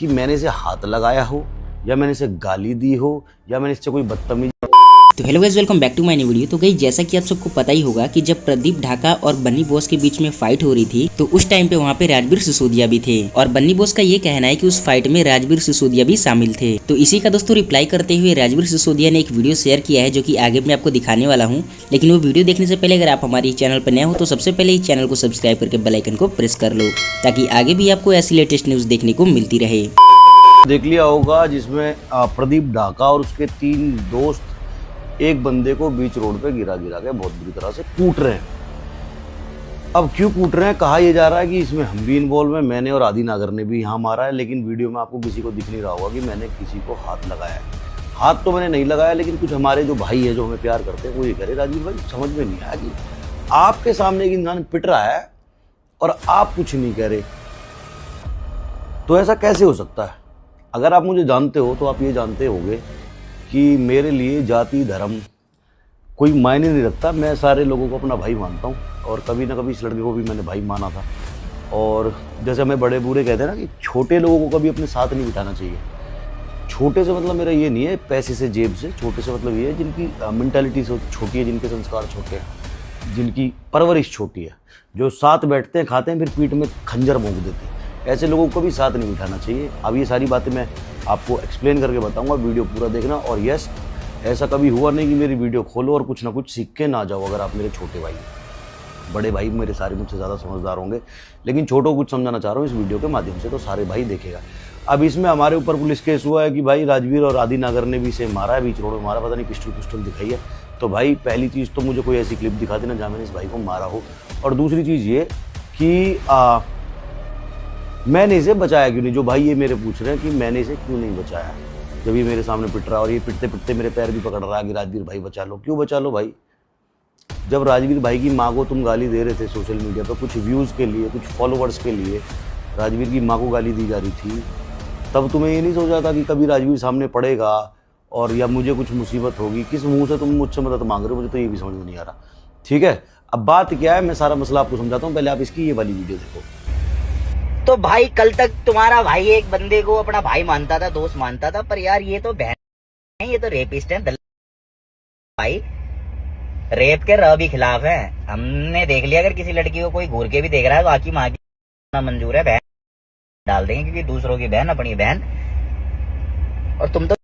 कि मैंने इसे हाथ लगाया हो या मैंने इसे गाली दी हो या मैंने इससे कोई बदतमीजी। तो hello guys, welcome back to my new video. तो गाइस, जैसा कि आप सबको पता ही होगा कि जब प्रदीप ढाका और बन्नी बॉस के बीच में फाइट हो रही थी तो उस टाइम पे वहाँ पे राजवीर सिसोदिया भी थे और बन्नी बॉस का ये कहना है कि उस फाइट में राजवीर सिसोदिया भी शामिल थे। तो इसी का दोस्तों रिप्लाई करते हुए राजवीर सिसोदिया ने एक वीडियो शेयर किया है जो कि आगे मैं आपको दिखाने वाला हूँ। लेकिन वो वीडियो देखने से पहले अगर आप हमारे चैनल पर नए हो तो सबसे पहले इस चैनल को सब्सक्राइब करके बेल आइकन को प्रेस कर लो ताकि आगे भी आपको ऐसी लेटेस्ट न्यूज देखने को मिलती रहे। देख लिया होगा जिसमें प्रदीप ढाका और उसके 3 दोस्त एक बंदे को बीच रोड पे गिरा के बहुत बुरी तरह से कूट रहे हैं। अब क्यों कूट रहे हैं, कहा यह जा रहा है कि इसमें हम भी इन्वॉल्व हैं, मैंने और आदि नागर ने भी यहाँ मारा है। लेकिन वीडियो में आपको किसी को दिख नहीं रहा होगा कि मैंने किसी को हाथ लगाया है। हाथ तो मैंने नहीं लगाया, लेकिन कुछ हमारे जो भाई है जो हमें प्यार करते हैं वो ये कह रहे राजीव भाई समझ में नहीं आया कि आपके सामने एक इंसान पिट रहा है और आप कुछ नहीं कह रहे, तो ऐसा कैसे हो सकता है। अगर आप मुझे जानते हो तो आप ये जानते होंगे कि मेरे लिए जाति धर्म कोई मायने नहीं रखता। मैं सारे लोगों को अपना भाई मानता हूँ और कभी ना कभी इस लड़के को भी मैंने भाई माना था। और जैसे हमें बड़े बूढ़े कहते हैं ना कि छोटे लोगों को कभी अपने साथ नहीं बिठाना चाहिए। छोटे से मतलब मेरा ये नहीं है पैसे से जेब से, छोटे से मतलब ये है जिनकी मेंटालिटी छोटी है, जिनके संस्कार छोटे हैं, जिनकी परवरिश छोटी है, जो साथ बैठते हैं खाते हैं फिर पीठ में खंजर भोंक देते हैं। ऐसे लोगों को भी साथ नहीं बिठाना चाहिए। अब ये सारी बातें मैं आपको एक्सप्लेन करके बताऊंगा, वीडियो पूरा देखना। और यस, ऐसा कभी हुआ नहीं कि मेरी वीडियो खोलो और कुछ ना कुछ सीख के ना जाओ। अगर आप मेरे छोटे भाई, बड़े भाई मेरे सारे मुझसे ज़्यादा समझदार होंगे, लेकिन छोटों को कुछ समझाना चाह रहा हूँ इस वीडियो के माध्यम से, तो सारे भाई देखेगा। अब इसमें हमारे ऊपर पुलिस केस हुआ है कि भाई राजवीर और आदि नागर ने भी इसे मारा है, बीच रोड में मारा, पता नहीं पिस्टल दिखाई है। तो भाई पहली चीज़ तो मुझे कोई ऐसी क्लिप दिखा देना जहाँ मैंने इस भाई को मारा हो। और दूसरी चीज़ ये कि मैंने इसे बचाया क्यों नहीं। जो भाई ये मेरे पूछ रहे हैं कि मैंने इसे क्यों नहीं बचाया, जब ये मेरे सामने पिट रहा है और ये पिटते पिटते मेरे पैर भी पकड़ रहा है कि राजवीर भाई बचा लो। क्यों बचा लो भाई? जब राजवीर भाई की माँ को तुम गाली दे रहे थे सोशल मीडिया पर, कुछ व्यूज़ के लिए, कुछ फॉलोवर्स के लिए राजवीर की माँ को गाली दी जा रही थी, तब तुम्हें ये नहीं सोचा था कि कभी राजवीर सामने पड़ेगा और या मुझे कुछ मुसीबत होगी? किस मुंह से तुम मुझसे मदद मांग रहे हो, मुझे तो ये भी समझ में नहीं आ रहा। ठीक है, अब बात क्या है, मैं सारा मसला आपको समझाता हूँ, पहले आप इसकी ये वाली वीडियो देखो। तो भाई कल तक तुम्हारा भाई एक बंदे को अपना भाई मानता था, दोस्त मानता था, पर यार ये तो बहन है, ये तो रेपिस्ट है भाई। रेप के र भी खिलाफ है। हमने देख लिया, अगर किसी लड़की को कोई घूर के भी देख रहा है तो आकी माँ की मंजूर है, बहन डाल देंगे क्योंकि दूसरों की बहन अपनी बहन। और तुम तो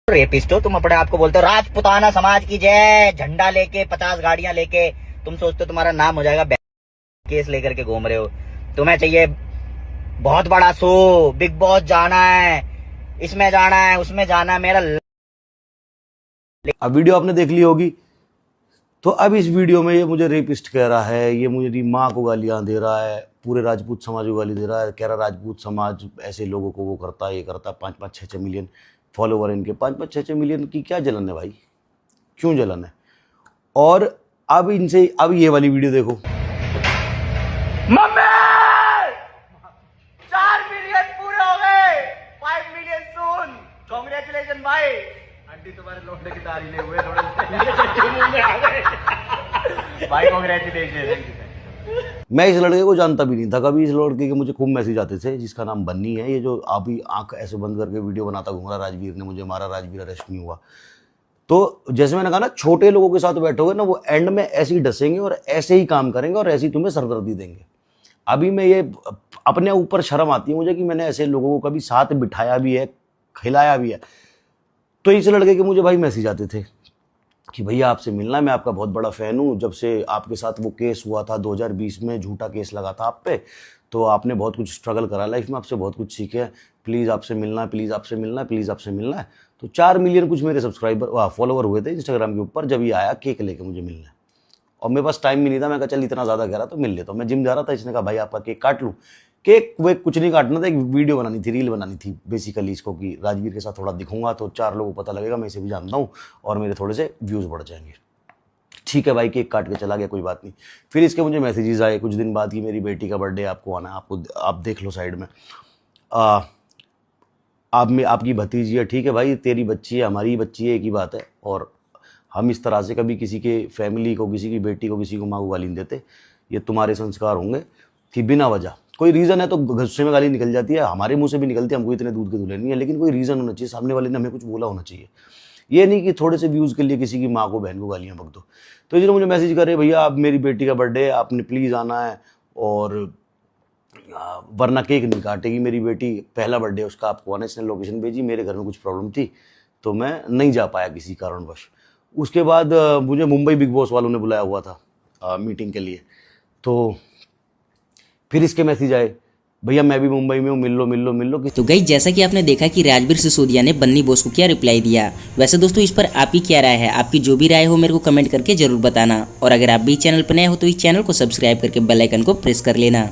रेपिस्ट हो। तुम अपने आप को बोलते हो राजपुताना समाज की जय, झंडा लेके 50 गाड़ियां लेके तुम सोचते हो तुम्हारा नाम हो जाएगा, केस लेकर के घूम रहे हो। तुम्हें चाहिए बहुत बड़ा शो, बिग बॉस जाना है, इसमें जाना है, उसमें जाना है। मेरा अब वीडियो आपने देख ली होगी। तो अब इस वीडियो में ये मुझे रेपिस्ट कह रहा है, ये मुझे माँ को गालियां दे रहा है, पूरे राजपूत समाज को गाली दे रहा है, कह रहा राजपूत समाज ऐसे लोगों को वो करता है, ये करता है। 5-5, 6-6 मिलियन फॉलोवर इनके, 5-5, 6-6 मिलियन की क्या जलन है भाई? क्यों जलन है? और अब इनसे अब ये वाली वीडियो देखो। मम्मी 4 मिलियन पूरे हो गए, 5 मिलियन सून। कांग्रेचुलेशन भाई। आंटी तुम्हारे लौटने की तारीफ नहीं हुए थोड़े भाई, कांग्रेचुलेशन। मैं इस लड़के को जानता भी नहीं था कभी। इस लड़के के मुझे खूब मैसेज आते थे, जिसका नाम बन्नी है, ये जो अभी आंख ऐसे बंद करके वीडियो बनाता घूम रहा, राजवीर ने मुझे मारा, राजवीर अरेस्ट नहीं हुआ। तो जैसे मैंने कहा ना, छोटे लोगों के साथ बैठोगे ना, वो एंड में ऐसे ही डसेंगे और ऐसे ही काम करेंगे और ऐसे ही तुम्हें सरदर्दी देंगे। अभी मैं ये अपने ऊपर शर्म आती है मुझे कि मैंने ऐसे लोगों को कभी साथ बिठाया भी है, खिलाया भी है। तो इस लड़के के मुझे भाई मैसेज आते थे कि भैया आपसे मिलना है, मैं आपका बहुत बड़ा फ़ैन हूँ। जब से आपके साथ वो केस हुआ था 2020 में, झूठा केस लगा था आप पे, तो आपने बहुत कुछ स्ट्रगल करा लाइफ में, आपसे बहुत कुछ सीखे हैं। प्लीज़ आपसे मिलना है, प्लीज़ आपसे मिलना है, प्लीज़ आपसे मिलना है। तो 4 मिलियन कुछ मेरे फॉलोवर हुए थे इंस्टाग्राम के ऊपर जब ये आया केक लेके मुझे मिलना है। और मेरे पास टाइम भी नहीं था। मैं कहा चल इतना ज़्यादा कह रहा तो मिल लेता हूँ। मैं जिम जा रहा था, इसने कहा भाई आपका केक काट लूँ। केक वे कुछ नहीं काटना था, एक वीडियो बनानी थी, रील बनानी थी बेसिकली इसको, कि राजवीर के साथ थोड़ा दिखूंगा तो 4 लोगों को पता लगेगा मैं इसे भी जानता हूँ और मेरे थोड़े से व्यूज़ बढ़ जाएंगे। ठीक है भाई, केक काट के चला गया, कोई बात नहीं। फिर इसके मुझे मैसेजेस आए कुछ दिन बाद कि मेरी बेटी का बर्थडे, आपको आना है, आप देख लो साइड में, आपकी भतीजी है। ठीक है भाई, तेरी बच्ची है, हमारी बच्ची है, एक ही बात है। और हम इस तरह से कभी किसी के फैमिली को, किसी की बेटी को, किसी को माँ को गाली नहीं देते। ये तुम्हारे संस्कार होंगे कि बिना वजह कोई रीज़न है तो गुस्से में गाली निकल जाती है, हमारे मुंह से भी निकलती है, हमको इतने दूध के धुले नहीं है, लेकिन कोई रीज़न होना चाहिए, सामने वाले ने हमें कुछ बोला होना चाहिए। ये नहीं कि थोड़े से व्यूज़ के लिए किसी की माँ को बहन को गालियाँ बक दो। तो इन्होंने मुझे मैसेज करे, भैया आप मेरी बेटी का बर्थडे है, आपने प्लीज़ आना है, और वरना केक नहीं काटेगी मेरी बेटी, पहला बर्थडे उसका, आपको आना। इसने लोकेशन भेजी, मेरे घर में कुछ प्रॉब्लम थी तो मैं नहीं जा पाया किसी कारणवश। उसके बाद मुझे मुंबई बिग बॉस वालों ने बुलाया हुआ था मीटिंग के लिए, तो फिर इसके मैसेज आए, भैया मैं भी मुंबई में हूँ, मिल लो। तो गाइस जैसा कि आपने देखा कि राजवीर सिसोदिया ने बन्नी बोस को क्या रिप्लाई दिया। वैसे दोस्तों इस पर आपकी क्या राय है, आपकी जो भी राय हो मेरे को कमेंट करके जरूर बताना, और अगर आप भी चैनल पर नए हो तो इस चैनल को सब्सक्राइब करके बेल आइकन को प्रेस कर लेना।